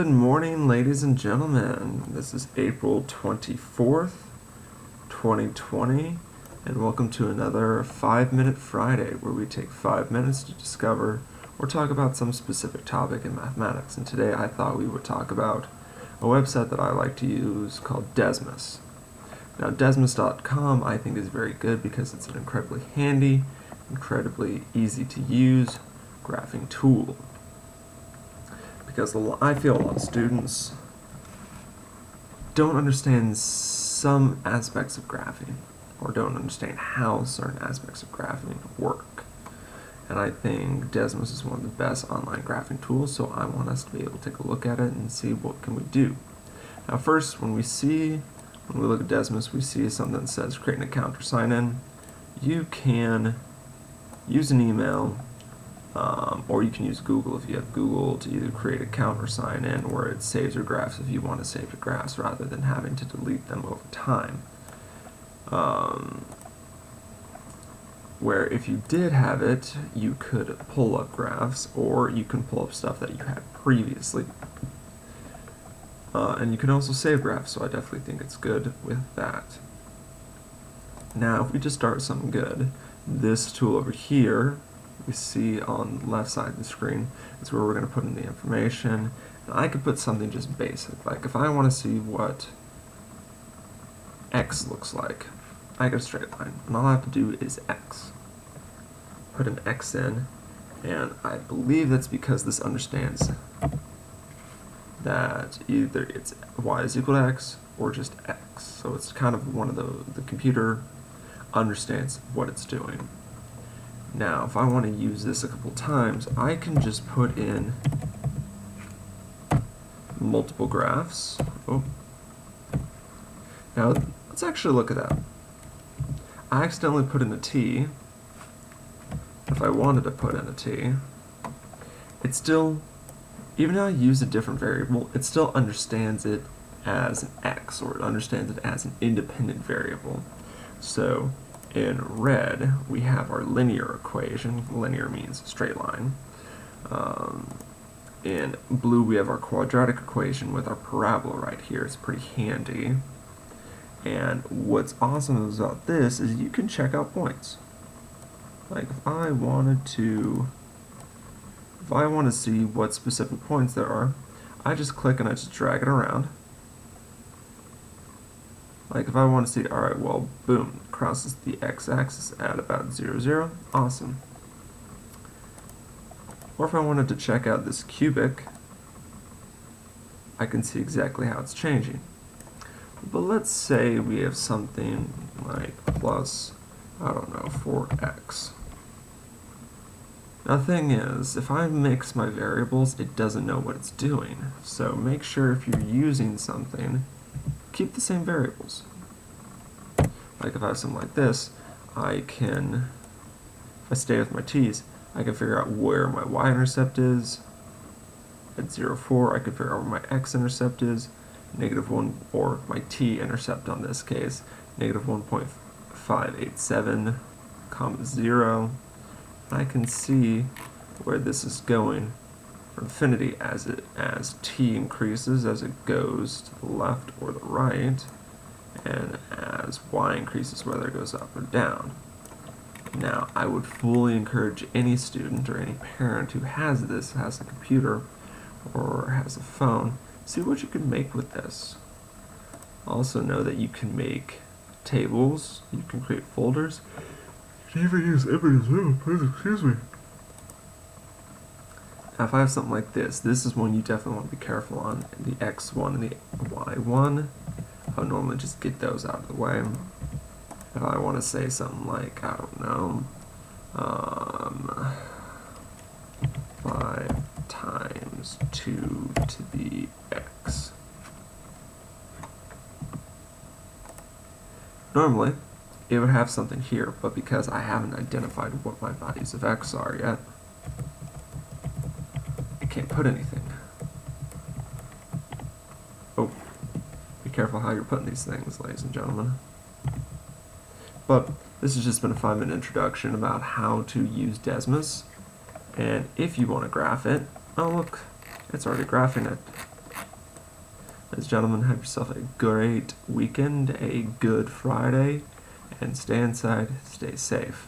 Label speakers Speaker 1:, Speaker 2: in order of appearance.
Speaker 1: Good morning, ladies and gentlemen. This is April 24th, 2020, and welcome to another 5-Minute Friday, where we take 5 minutes to discover or talk about some specific topic in mathematics. And today I thought we would talk about a website that I like to use called Desmos. Now, Desmos.com I think is very good because it's an incredibly handy, incredibly easy to use graphing tool. Because I feel a lot of students don't understand some aspects of graphing, or don't understand how certain aspects of graphing work. And I think Desmos is one of the best online graphing tools, so I want us to be able to take a look at it and see what can we do. Now first, when we look at Desmos, we see something that says create an account or sign in. You can use an email, or you can use Google if you have Google to either create an account or sign in, where it saves your graphs if you want to save your graphs rather than having to delete them over time. Where if you did have it, you could pull up graphs, or you can pull up stuff that you had previously. And you can also save graphs, so I definitely think it's good with that. Now, if we just start something good, this tool over here, we see on the left side of the screen, is where we're going to put in the information. And I could put something just basic, like if I want to see what x looks like, I get a straight line, and all I have to do is x. Put an x in, and I believe that's because this understands that either it's y is equal to x or just x. So it's kind of one of the computer understands what it's doing. Now, if I want to use this a couple times, I can just put in multiple graphs. Oh. Now, let's actually look at that. I accidentally put in a t. If I wanted to put in a t, it still, even though I use a different variable, it still understands it as an x, or it understands it as an independent variable. So, in red, we have our linear equation. Linear means straight line. In blue, we have our quadratic equation with our parabola right here. It's pretty handy. And what's awesome about this is you can check out points. Like if I want to see what specific points there are, I just click and I just drag it around. Like if I want to see, alright, well, boom, crosses the x-axis at about 0, 0, awesome. Or if I wanted to check out this cubic, I can see exactly how it's changing. But let's say we have something like plus, I don't know, 4x. Now the thing is, if I mix my variables, it doesn't know what it's doing. So make sure if you're using something, keep the same variables. Like if I have something like this, if I stay with my t's, I can figure out where my y-intercept is. At 0, 4, I can figure out where my x-intercept is, -1, or my t-intercept on this case, -1.587, comma 0. And I can see where this is going for infinity as t increases, as it goes to the left or the right, and as y increases, whether it goes up or down. Now, I would fully encourage any student or any parent who has this, has a computer or has a phone, see what you can make with this. Also know that you can make tables, you can create folders, you can even use images. Oh, please excuse me. Now, if I have something like this, this is one you definitely want to be careful on, the x1 and the y1. I would normally just get those out of the way. If I want to say something like, I don't know, 5 times 2 to the x. Normally, it would have something here, but because I haven't identified what my values of x are yet, I can't put anything. Oh, be careful how you're putting these things, ladies and gentlemen. But this has just been a 5-minute introduction about how to use Desmos. And if you want to graph it, oh look, it's already graphing it. Ladies and gentlemen, have yourself a great weekend, a good Friday, and stay inside, stay safe.